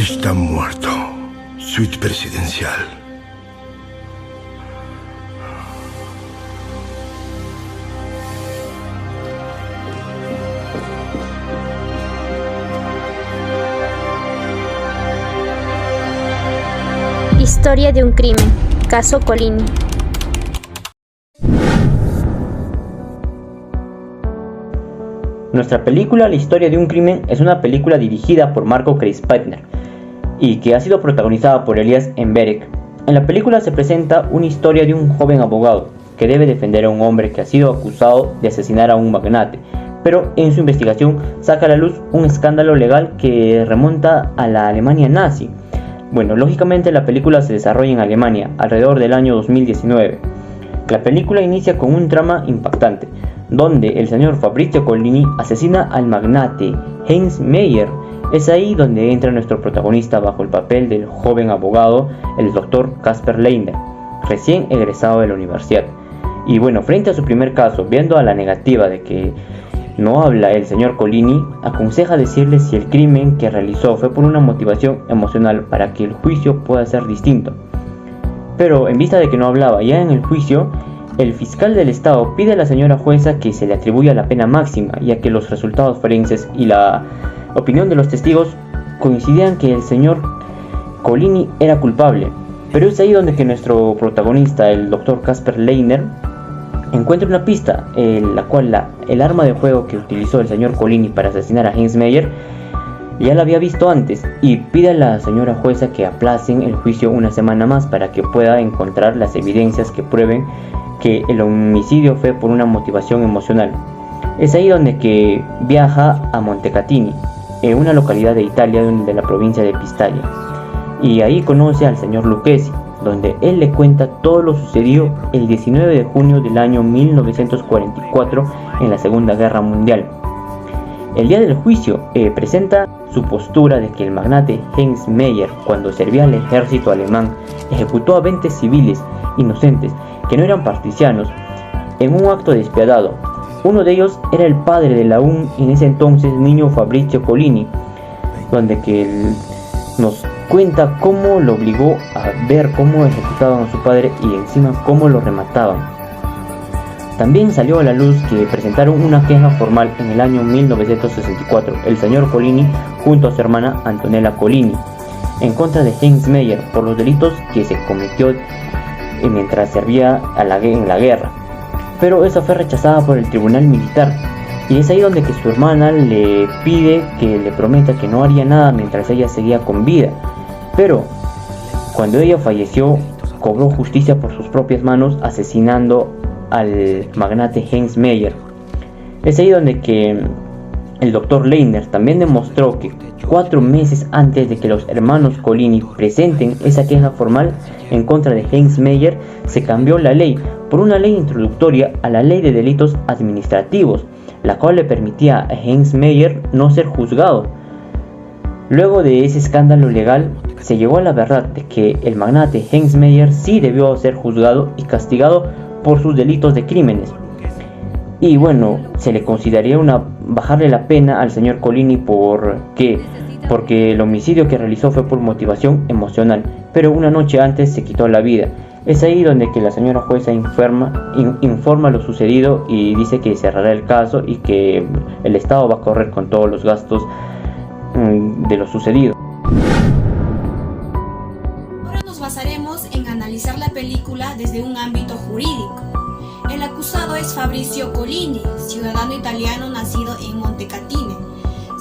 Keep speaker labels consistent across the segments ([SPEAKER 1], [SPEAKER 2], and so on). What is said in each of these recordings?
[SPEAKER 1] Está muerto. Suite presidencial.
[SPEAKER 2] Historia de un crimen. Caso Colini.
[SPEAKER 3] Nuestra película La historia de un crimen es una película dirigida por Marco Kreispattner y que ha sido protagonizada por Elias Mberek. En la película se presenta una historia de un joven abogado que debe defender a un hombre que ha sido acusado de asesinar a un magnate, pero en su investigación saca a la luz un escándalo legal que remonta a la Alemania nazi. Bueno, lógicamente la película se desarrolla en Alemania alrededor del año 2019. La película inicia con un trama impactante, donde el señor Fabrizio Colini asesina al magnate Heinz Meyer. Es ahí donde entra nuestro protagonista bajo el papel del joven abogado, el Dr. Kasper Leiner, recién egresado de la universidad. Y bueno, frente a su primer caso, viendo a la negativa de que no habla el señor Colini, aconseja decirle si el crimen que realizó fue por una motivación emocional para que el juicio pueda ser distinto. Pero en vista de que no hablaba ya en el juicio, el fiscal del estado pide a la señora jueza que se le atribuya la pena máxima, ya que los resultados forenses y la opinión de los testigos coincidían que el señor Colini era culpable. Pero es ahí donde que nuestro protagonista, el Dr. Kasper Leiner, encuentra una pista en la cual el arma de fuego que utilizó el señor Colini para asesinar a Heinz Meyer ya la había visto antes, y pide a la señora jueza que aplacen el juicio una semana más para que pueda encontrar las evidencias que prueben que el homicidio fue por una motivación emocional. Es ahí donde que viaja a Montecatini, en una localidad de Italia de la provincia de Pistoia, y ahí conoce al señor Lucchesi, donde él le cuenta todo lo sucedido el 19 de junio del año 1944 en la Segunda Guerra Mundial. El día del juicio presenta su postura de que el magnate Heinz Meyer, cuando servía al ejército alemán, ejecutó a 20 civiles inocentes que no eran partizanios en un acto despiadado. Uno de ellos era el padre del aún en ese entonces niño Fabrizio Colini, donde que él nos cuenta cómo lo obligó a ver cómo ejecutaban a su padre y encima cómo lo remataban. También salió a la luz que presentaron una queja formal en el año 1964 el señor Colini junto a su hermana Antonella Colini en contra de Heinz Meyer por los delitos que se cometió mientras servía en la guerra, pero esa fue rechazada por el tribunal militar, y es ahí donde que su hermana le pide que le prometa que no haría nada mientras ella seguía con vida. Pero cuando ella falleció, cobró justicia por sus propias manos asesinando al magnate Heinz Meyer. Es ahí donde que el Dr. Leiner también demostró que 4 meses antes de que los hermanos Colini presenten esa queja formal en contra de Heinz Meyer, se cambió la ley por una ley introductoria a la ley de delitos administrativos, la cual le permitía a Heinz Meyer no ser juzgado. Luego de ese escándalo legal, se llegó a la verdad de que el magnate Heinz Meyer sí debió ser juzgado y castigado por sus delitos de crímenes. Y bueno, se le consideraría bajarle la pena al señor Colini porque el homicidio que realizó fue por motivación emocional, pero una noche antes se quitó la vida. Es ahí donde que la señora jueza informa lo sucedido y dice que cerrará el caso y que el Estado va a correr con todos los gastos de lo sucedido.
[SPEAKER 4] Ahora nos basaremos en analizar la película desde un ámbito jurídico. El acusado es Fabrizio Colini, ciudadano italiano nacido en Montecatini.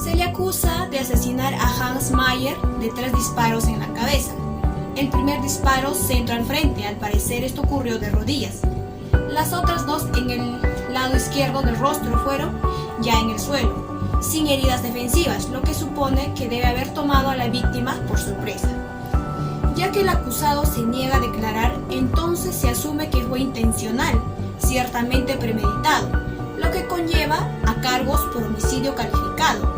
[SPEAKER 4] Se le acusa de asesinar a Heinz Meyer de 3 disparos en la cabeza. El primer disparo centra al frente, al parecer esto ocurrió de rodillas. Las otras 2 en el lado izquierdo del rostro fueron ya en el suelo, sin heridas defensivas, lo que supone que debe haber tomado a la víctima por sorpresa. Ya que el acusado se niega a declarar, entonces se asume que fue intencional, ciertamente premeditado, lo que conlleva a cargos por homicidio calificado.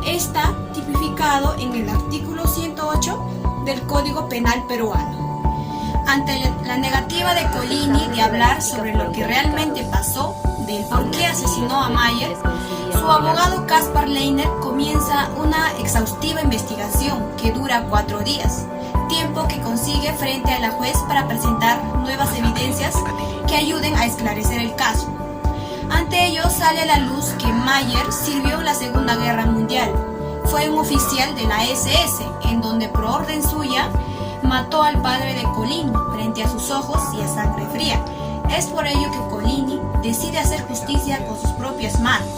[SPEAKER 4] Está tipificado en el artículo 108 del Código Penal peruano. Ante la negativa de Colini de hablar sobre lo que realmente pasó, del por qué asesinó a Mayer, su abogado Kaspar Leiner comienza una exhaustiva investigación que dura 4 días, tiempo que consigue frente a la juez para presentar nuevas evidencias que ayuden a esclarecer el caso. Ante ello sale a la luz que Mayer sirvió en la Segunda Guerra Mundial. Fue un oficial de la SS, en donde por orden suya mató al padre de Colini frente a sus ojos y a sangre fría. Es por ello que Colini decide hacer justicia con sus propias manos.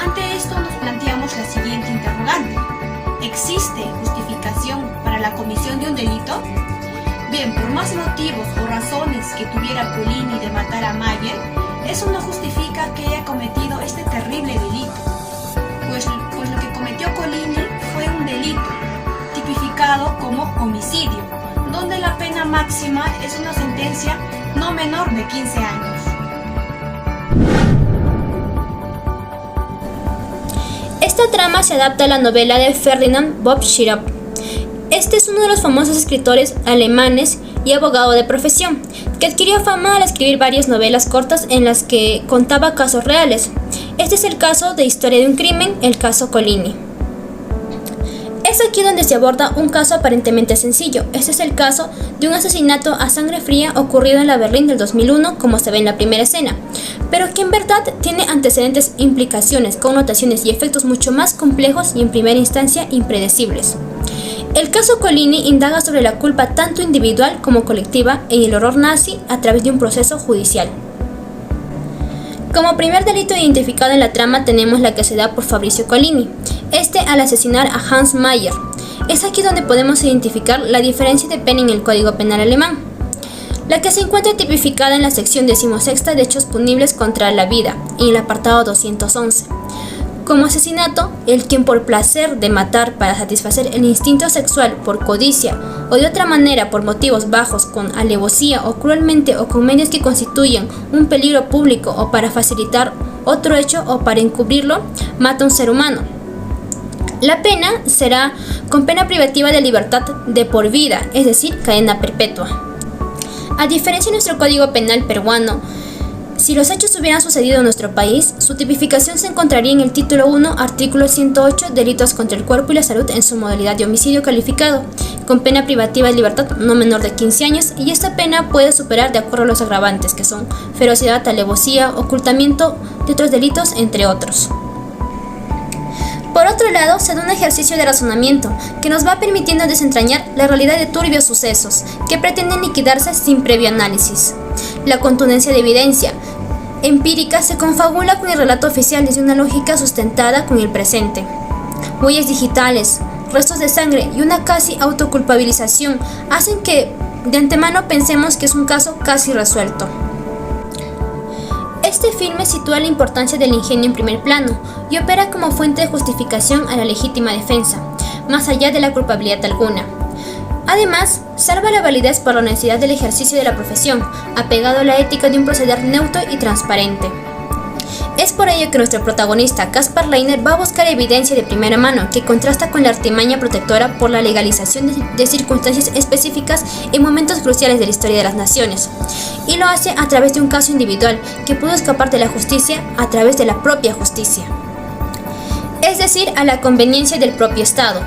[SPEAKER 4] Ante esto nos planteamos la siguiente interrogante: ¿existe justificación para la comisión de un delito? Bien, por más motivos o razones que tuviera Colini de matar a Mayer, eso no justifica que haya cometido este terrible delito, pues lo que cometió Colini fue un delito tipificado como homicidio, donde la pena máxima es una sentencia no menor de 15 años.
[SPEAKER 2] Esta trama se adapta a la novela de Ferdinand von Schirach. Este es uno de los famosos escritores alemanes y abogado de profesión, que adquirió fama al escribir varias novelas cortas en las que contaba casos reales. Este es el caso de Historia de un crimen, el caso Colini. Es aquí donde se aborda un caso aparentemente sencillo. Este es el caso de un asesinato a sangre fría ocurrido en la Berlín del 2001, como se ve en la primera escena, pero que en verdad tiene antecedentes, implicaciones, connotaciones y efectos mucho más complejos y en primera instancia impredecibles. El caso Colini indaga sobre la culpa tanto individual como colectiva en el horror nazi a través de un proceso judicial. Como primer delito identificado en la trama tenemos la que se da por Fabrizio Colini, al asesinar a Hans Mayer. Es aquí donde podemos identificar la diferencia de pena en el Código Penal alemán, la que se encuentra tipificada en la sección 16ª de hechos punibles contra la vida, en el apartado 211. Como asesinato, el quien por placer de matar para satisfacer el instinto sexual, por codicia o de otra manera por motivos bajos, con alevosía o cruelmente o con medios que constituyen un peligro público o para facilitar otro hecho o para encubrirlo, mata a un ser humano. La pena será con pena privativa de libertad de por vida, es decir, cadena perpetua. A diferencia de nuestro Código Penal peruano, si los hechos hubieran sucedido en nuestro país, su tipificación se encontraría en el título 1, artículo 108, delitos contra el cuerpo y la salud en su modalidad de homicidio calificado, con pena privativa de libertad no menor de 15 años, y esta pena puede superar de acuerdo a los agravantes, que son ferocidad, alevosía, ocultamiento de otros delitos, entre otros. Por otro lado, se da un ejercicio de razonamiento que nos va permitiendo desentrañar la realidad de turbios sucesos que pretenden liquidarse sin previo análisis. La contundencia de evidencia empírica se confabula con el relato oficial desde una lógica sustentada con el presente. Huellas digitales, restos de sangre y una casi autoculpabilización hacen que de antemano pensemos que es un caso casi resuelto. Este filme sitúa la importancia del ingenio en primer plano y opera como fuente de justificación a la legítima defensa, más allá de la culpabilidad alguna. Además, salva la validez por la honestidad del ejercicio de la profesión, apegado a la ética de un proceder neutro y transparente. Es por ello que nuestro protagonista, Kaspar Leiner, va a buscar evidencia de primera mano que contrasta con la artimaña protectora por la legalización de circunstancias específicas en momentos cruciales de la historia de las naciones, y lo hace a través de un caso individual que pudo escapar de la justicia a través de la propia justicia, es decir, a la conveniencia del propio Estado.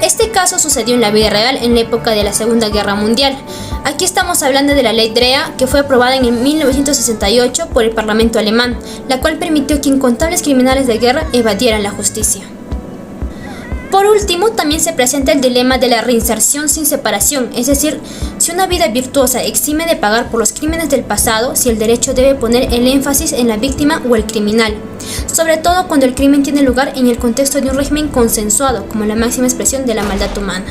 [SPEAKER 2] Este caso sucedió en la vida real en la época de la Segunda Guerra Mundial. Aquí estamos hablando de la ley Drea, que fue aprobada en 1968 por el Parlamento alemán, la cual permitió que incontables criminales de guerra evadieran la justicia. Por último, también se presenta el dilema de la reinserción sin separación, es decir, si una vida virtuosa exime de pagar por los crímenes del pasado, si el derecho debe poner el énfasis en la víctima o el criminal, sobre todo cuando el crimen tiene lugar en el contexto de un régimen consensuado como la máxima expresión de la maldad humana.